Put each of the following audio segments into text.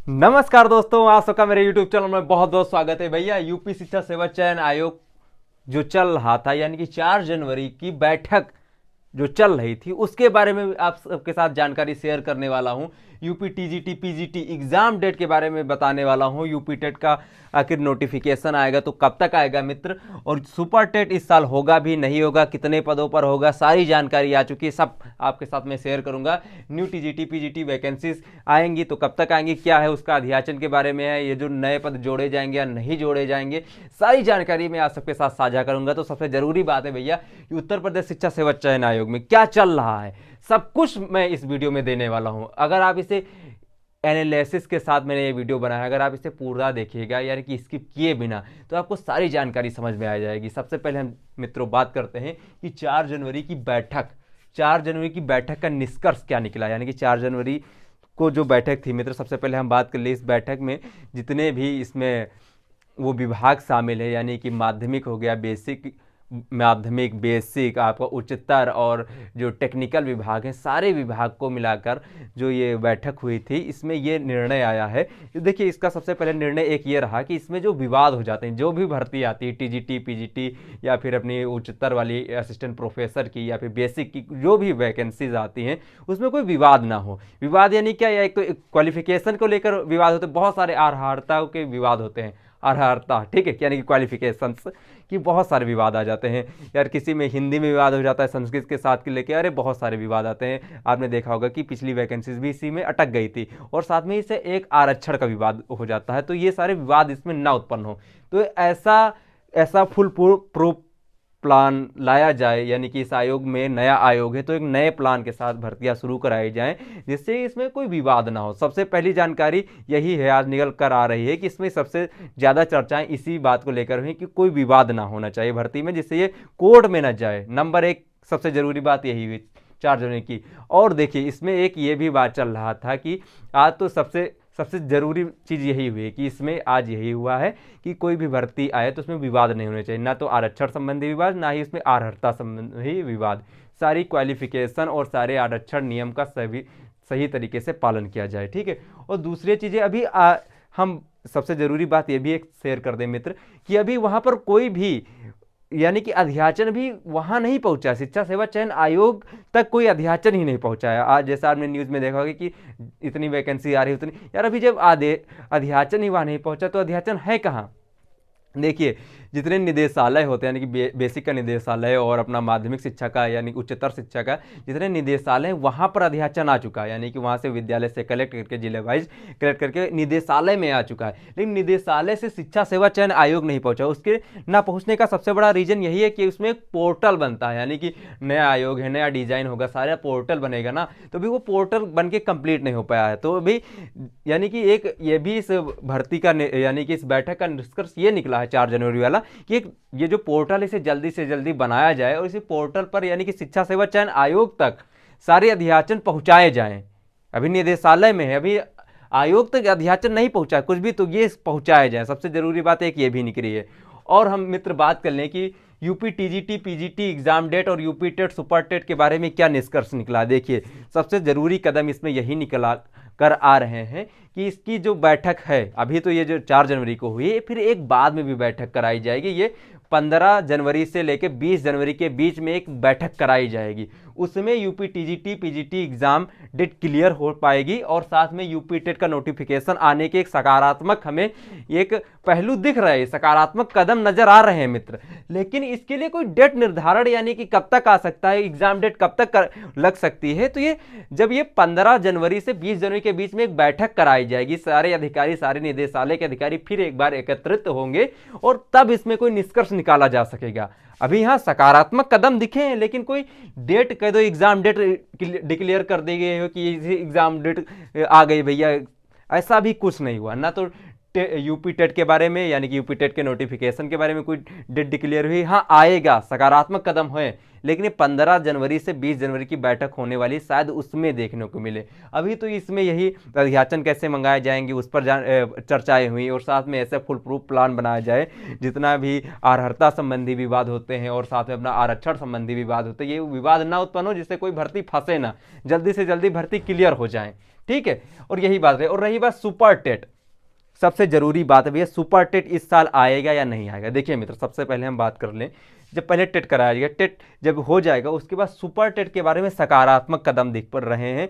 नमस्कार दोस्तों, आप सबका मेरे YouTube चैनल में बहुत बहुत स्वागत है। भैया यूपी शिक्षा सेवा चयन आयोग जो चल रहा था, यानी कि 4 जनवरी की बैठक जो चल रही थी, उसके बारे में आप सबके साथ जानकारी शेयर करने वाला हूं। UP TGT PGT exam date के बारे में बताने वाला हूं। यूपी टेट का आखिर नोटिफिकेशन आएगा तो कब तक आएगा मित्र, और सुपर टेट इस साल होगा भी नहीं होगा, कितने पदों पर होगा, सारी जानकारी आ चुकी है, सब आपके साथ में शेयर करूंगा। न्यू टीजीटी पीजीटी वैकेंसीज आएंगी तो कब तक आएंगी, क्या है उसका अध्याचन के बारे में है, ये जो नए पद जोड़े जाएंगे या नहीं जोड़े जाएंगे, सारी जानकारी मैं आप सबके साथ साझा करूंगा। तो सबसे जरूरी बात है भैया कि उत्तर प्रदेश शिक्षा सेवा चयन आयोग में क्या चल रहा है, सब कुछ मैं इस वीडियो में देने वाला हूं। अगर आप इसे एनालिसिस के साथ मैंने ये वीडियो बनाया है, अगर आप इसे पूरा देखिएगा यानी कि स्किप किए बिना, तो आपको सारी जानकारी समझ में आ जाएगी। सबसे पहले हम मित्रों बात करते हैं कि 4 जनवरी की बैठक, 4 जनवरी की बैठक का निष्कर्ष क्या निकला। यानी कि 4 जनवरी को जो बैठक थी मित्र, सबसे पहले हम बात कर ले इस बैठक में जितने भी इसमें वो विभाग शामिल है, यानी कि माध्यमिक हो गया, बेसिक माध्यमिक, बेसिक, आपका उच्चतर और जो टेक्निकल विभाग हैं, सारे विभाग को मिलाकर जो ये बैठक हुई थी, इसमें ये निर्णय आया है। देखिए, इसका सबसे पहले निर्णय एक ये रहा कि इसमें जो विवाद हो जाते हैं, जो भी भर्ती आती है टीजीटी पीजीटी या फिर अपनी उच्चतर वाली असिस्टेंट प्रोफेसर की या फिर बेसिक की जो भी वैकेंसीज आती हैं, उसमें कोई विवाद ना हो। विवाद यानी क्या, या एक तो क्वालिफिकेशन को लेकर विवाद होते हैं, बहुत सारे अर्हताओं के विवाद होते हैं, अर्हता, ठीक है, यानी कि क्वालिफिकेशंस की बहुत सारे विवाद आ जाते हैं। यार किसी में हिंदी में विवाद हो जाता है, संस्कृत के साथ के लेके, अरे बहुत सारे विवाद आते हैं। आपने देखा होगा कि पिछली वैकेंसीज भी इसी में अटक गई थी, और साथ में इसे एक आरक्षण का विवाद हो जाता है। तो ये सारे विवाद इसमें ना उत्पन्न हो, तो ऐसा ऐसा फुल प्रूफ प्लान लाया जाए, यानी कि इस आयोग में नया आयोग है तो एक नए प्लान के साथ भर्तियां शुरू कराई जाएं, जिससे इसमें कोई विवाद ना हो। सबसे पहली जानकारी यही है, आज निकल कर आ रही है कि इसमें सबसे ज़्यादा चर्चाएं इसी बात को लेकर हुई कि कोई विवाद ना होना चाहिए भर्ती में, जिससे ये कोर्ट में ना जाए। नंबर एक सबसे ज़रूरी बात यही हुई 4 जनवरी की। और देखिए, इसमें एक ये भी बात चल रहा था कि आज तो सबसे सबसे ज़रूरी चीज़ यही हुई कि इसमें आज यही हुआ है कि कोई भी भर्ती आए तो उसमें विवाद नहीं होने चाहिए, ना तो आरक्षण संबंधी विवाद, ना ही उसमें अर्हता संबंधी विवाद। सारी क्वालिफिकेशन और सारे आरक्षण नियम का सही तरीके से पालन किया जाए, ठीक है। और दूसरी चीज़ें अभी हम सबसे ज़रूरी बात ये भी एक शेयर कर दें मित्र कि अभी वहाँ पर कोई भी यानी कि अध्याचन भी वहां नहीं पहुंचा, शिक्षा सेवा चयन आयोग तक कोई अध्याचन ही नहीं पहुंचा है। आज जैसा आपने न्यूज़ में देखा होगा कि इतनी वैकेंसी आ रही है, उतनी, यार अभी जब अध्याचन ही वहां नहीं पहुंचा तो अध्याचन है कहाँ। देखिए, जितने निदेशालय होते हैं, यानी कि बेसिक का निदेशालय और अपना माध्यमिक शिक्षा का यानी उच्चतर शिक्षा का जितने निदेशालय हैं, वहाँ पर अध्याचन आ चुका है। यानी कि वहाँ से विद्यालय से कलेक्ट करके जिले वाइज कलेक्ट करके निदेशालय में आ चुका है, लेकिन निदेशालय से शिक्षा सेवा चयन आयोग नहीं पहुँचा। उसके ना पहुँचने का सबसे बड़ा रीज़न यही है कि उसमें एक पोर्टल बनता है, यानी कि नया आयोग है, नया डिजाइन होगा, सारा पोर्टल बनेगा ना, तो भी वो पोर्टल बन के कंप्लीट नहीं हो पाया है। तो अभी यानी कि एक ये भी इस भर्ती का यानी कि इस बैठक का निष्कर्ष ये निकला है 4 जनवरी वाला कि एक ये जो पोर्टल इसे जल्दी से जल्दी बनाया जाए और इसी पोर्टल पर यानी कि शिक्षा सेवा चयन आयोग तक सारे अध्याचन पहुंचाए जाएं। अभी निदेशालय में है, अभी आयोग तक अध्याचन नहीं पहुंचा कुछ भी, तो ये पहुंचाए जाए। सबसे जरूरी बात एक ये भी निकली है। और हम मित्र बात कर लें कि UP TGT PGT exam date और यूपी टेट सुपर टेट के बारे में क्या निष्कर्ष निकला। देखिए, सबसे जरूरी कदम इसमें यही निकला कर आ रहे हैं कि इसकी जो बैठक है, अभी तो ये जो 4 जनवरी को हुई है, फिर एक बाद में भी बैठक कराई जाएगी। ये 15 जनवरी से लेकर 20 जनवरी के बीच में एक बैठक कराई जाएगी। उसमें UP TGT PGT exam date clear हो पाएगी और साथ में यूपी टेट का नोटिफिकेशन आने के एक सकारात्मक हमें एक पहलू दिख रहा है, सकारात्मक कदम नजर आ रहे हैं मित्र। लेकिन इसके लिए कोई डेट निर्धारण यानी कि कब तक आ सकता है, एग्जाम डेट कब तक लग सकती है, तो ये जब ये 15 जनवरी से 20 जनवरी के बीच में एक बैठक कराई जाएगी, सारे अधिकारी, सारे निदेशालय के अधिकारी फिर एक बार एकत्रित होंगे और तब इसमें कोई निष्कर्ष निकाला जा सकेगा। अभी यहां सकारात्मक कदम दिखे हैं, लेकिन कोई डेट कह दो, एग्जाम डेट डिक्लेयर कर दी गई हो कि एग्जाम डेट आ गई भैया, ऐसा भी कुछ नहीं हुआ। ना तो यूपी टेट के बारे में, यानी कि यूपी टेट के नोटिफिकेशन के बारे में कोई डेट डिक्लेयर हुई? हाँ आएगा, सकारात्मक कदम है, लेकिन ये 15 जनवरी से 20 जनवरी की बैठक होने वाली, शायद उसमें देखने को मिले। अभी तो इसमें यही अध्याचन कैसे मंगाए जाएंगे उस पर चर्चाएं हुई, और साथ में ऐसे फुल प्रूफ प्लान बनाया जाए जितना भी अर्हता संबंधी विवाद होते हैं और साथ में अपना आरक्षण संबंधी विवाद होते हैं, ये विवाद ना उत्पन्न हो, जिससे कोई भर्ती फंसे ना, जल्दी से जल्दी भर्ती क्लियर हो जाए। ठीक है, और यही बात है। और रही बात सुपर टेट, सबसे जरूरी बात है भैया, सुपर टेट इस साल आएगा या नहीं आएगा? देखिए मित्र, सबसे पहले हम बात कर लें, जब पहले टेट कराया जाएगा, टेट जब हो जाएगा उसके बाद सुपर टेट के बारे में सकारात्मक कदम दिख पड़ रहे हैं।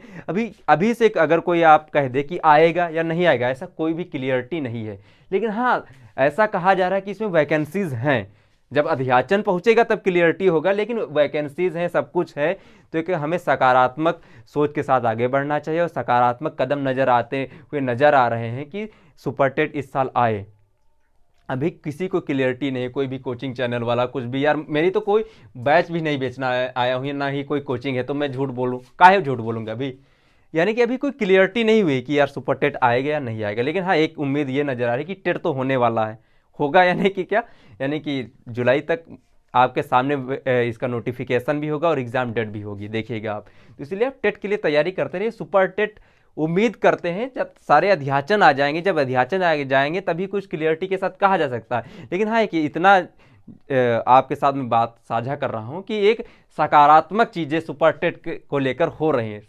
अभी से अगर कोई आप कह दे कि आएगा या नहीं आएगा, ऐसा कोई भी क्लियरिटी नहीं है, लेकिन हाँ ऐसा कहा जा रहा है कि इसमें वैकेंसीज हैं, जब अध्याचन पहुंचेगा तब क्लियरिटी होगा, लेकिन वैकेंसीज हैं, सब कुछ है। तो एक हमें सकारात्मक सोच के साथ आगे बढ़ना चाहिए, और सकारात्मक कदम नजर आ रहे हैं कि सुपर टेट इस साल आए। अभी किसी को क्लियरिटी नहीं, कोई भी कोचिंग चैनल वाला कुछ भी, यार मेरी तो कोई बैच भी नहीं बेचना आया हूँ, ना ही कोई कोचिंग है, तो मैं झूठ बोलूँ, काहे झूठ बोलूँगा अभी? यानी कि अभी कोई क्लियरिटी नहीं हुई कि यार सुपर टेट आएगा या नहीं आएगा, लेकिन हाँ एक उम्मीद ये नजर आ रही है कि टेट तो होने वाला है, होगा, यानी कि क्या, यानी कि जुलाई तक आपके सामने इसका नोटिफिकेशन भी होगा और एग्जाम डेट भी होगी, देखिएगा आप। तो इसलिए आप टेट के लिए तैयारी करते रहिए। सुपर टेट उम्मीद करते हैं जब सारे अध्याचन आ जाएंगे, जब अध्याचन आ जाएंगे तभी कुछ क्लियरिटी के साथ कहा जा सकता है। लेकिन हाँ कि इतना आपके साथ में बात साझा कर रहा हूँ कि एक सकारात्मक चीज़ें सुपर टेट को लेकर हो रही हैं।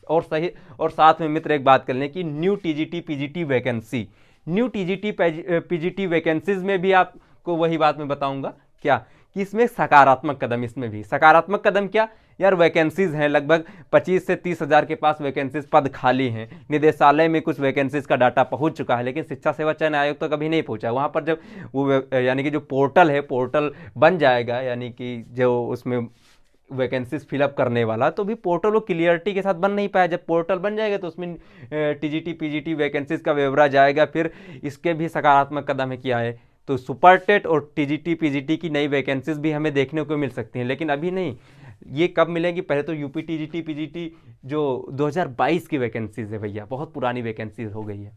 और साथ में मित्र एक बात कर लें कि new TGT PGT vacancy, new TGT PGT vacancies में भी आपको वही बात मैं बताऊंगा क्या, कि इसमें सकारात्मक कदम, इसमें भी सकारात्मक कदम क्या यार, वैकेंसीज हैं लगभग 25 से 30 हज़ार के पास वैकेंसीज, पद खाली हैं। निदेशालय में कुछ वैकेंसीज का डाटा पहुंच चुका है, लेकिन शिक्षा सेवा चयन आयोग तो कभी नहीं पहुंचा वहां पर। जब वो यानी कि जो पोर्टल है, पोर्टल बन जाएगा, यानी कि जो उसमें वैकेंसीज फिलअप करने वाला, तो भी पोर्टल वो क्लियरिटी के साथ बन नहीं पाया। जब पोर्टल बन जाएगा तो उसमें टीजीटी पीजीटी वैकेंसीज का ब्यौरा जाएगा, फिर इसके भी सकारात्मक कदम है क्या है, तो सुपर टेट और टीजीटी पीजीटी की नई वैकेंसीज भी हमें देखने को मिल सकती हैं, लेकिन अभी नहीं। ये कब मिलेंगी? पहले तो यूपी टीजीटी पीजीटी जो 2022 की वैकेंसीज है भैया, बहुत पुरानी वैकेंसीज हो गई है।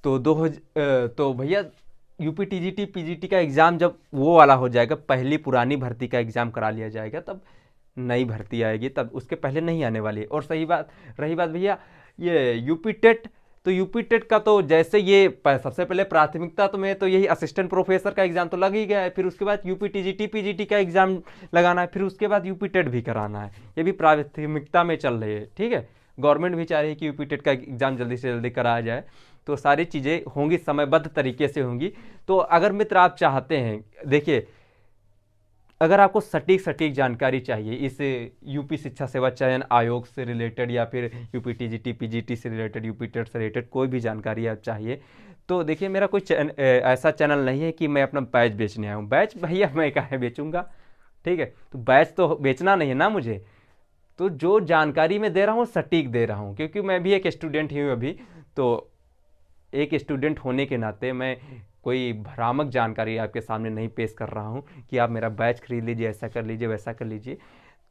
तो भैया यूपी टीजीटी पीजीटी का एग्ज़ाम जब वो वाला हो जाएगा, पहली पुरानी भर्ती का एग्ज़ाम करा लिया जाएगा, तब नई भर्ती आएगी, तब उसके पहले नहीं आने वाली है। और रही बात भैया ये यूपी टेट, तो यूपी टेट का तो जैसे ये सबसे पहले प्राथमिकता तो में तो यही असिस्टेंट प्रोफेसर का एग्जाम तो लग ही गया है, फिर उसके बाद यूपी टीजीटी पीजीटी का एग्जाम लगाना है, फिर उसके बाद यूपी टेट भी कराना है, ये भी प्राथमिकता में चल रही है। ठीक है, गवर्नमेंट भी चाह रही है कि यूपी टेट का एग्जाम जल्दी से जल्दी कराया जाए, तो सारी चीज़ें होंगी, समयबद्ध तरीके से होंगी। तो अगर मित्र आप चाहते हैं, देखिए अगर आपको सटीक जानकारी चाहिए इस यूपी शिक्षा सेवा चयन आयोग से रिलेटेड, या फिर यूपी टीजीटी पीजीटी से रिलेटेड, यूपी टेट से रिलेटेड कोई भी जानकारी आप चाहिए, तो देखिए मेरा कोई ऐसा चैनल नहीं है कि मैं अपना बैच बेचने आया हूँ। बैच भैया मैं काहे बेचूंगा? ठीक है, तो बैच तो बेचना नहीं है ना मुझे, तो जो जानकारी मैं दे रहा हूँ सटीक दे रहा हूँ, क्योंकि मैं भी एक स्टूडेंट ही हूँ अभी। तो एक स्टूडेंट होने के नाते मैं कोई भ्रामक जानकारी आपके सामने नहीं पेश कर रहा हूं कि आप मेरा बैच खरीद लीजिए, ऐसा कर लीजिए, वैसा कर लीजिए।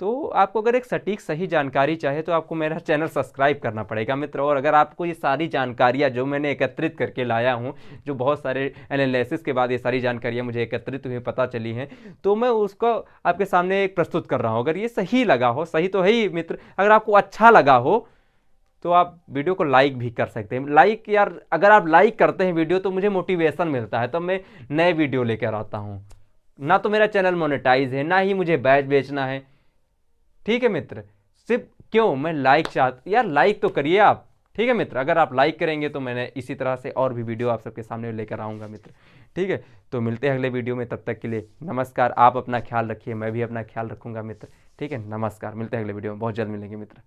तो आपको अगर एक सटीक सही जानकारी चाहे तो आपको मेरा चैनल सब्सक्राइब करना पड़ेगा मित्र। और अगर आपको ये सारी जानकारियाँ जो मैंने एकत्रित करके लाया हूँ, जो बहुत सारे एनालिसिस के बाद ये सारी जानकारियाँ मुझे एकत्रित हुई पता चली हैं, तो मैं उसको आपके सामने एक प्रस्तुत कर रहा हूँ। अगर ये सही लगा हो, सही तो है ही मित्र, अगर आपको अच्छा लगा हो तो आप वीडियो को लाइक भी कर सकते हैं। लाइक यार, अगर आप लाइक करते हैं वीडियो तो मुझे मोटिवेशन मिलता है, तब मैं नए वीडियो लेकर आता हूं। ना तो मेरा चैनल मोनेटाइज है, ना ही मुझे बैच बेचना है। ठीक है मित्र, सिर्फ क्यों मैं यार लाइक तो करिए आप। ठीक है मित्र, अगर आप लाइक करेंगे तो मैंने इसी तरह से और भी वीडियो आप सबके सामने लेकर आऊँगा मित्र। ठीक है, तो मिलते हैं अगले वीडियो में, तब तक के लिए नमस्कार। आप अपना ख्याल रखिए, मैं भी अपना ख्याल रखूँगा मित्र। ठीक है, नमस्कार, मिलते हैं अगले वीडियो में, बहुत जल्द मिलेंगे मित्र।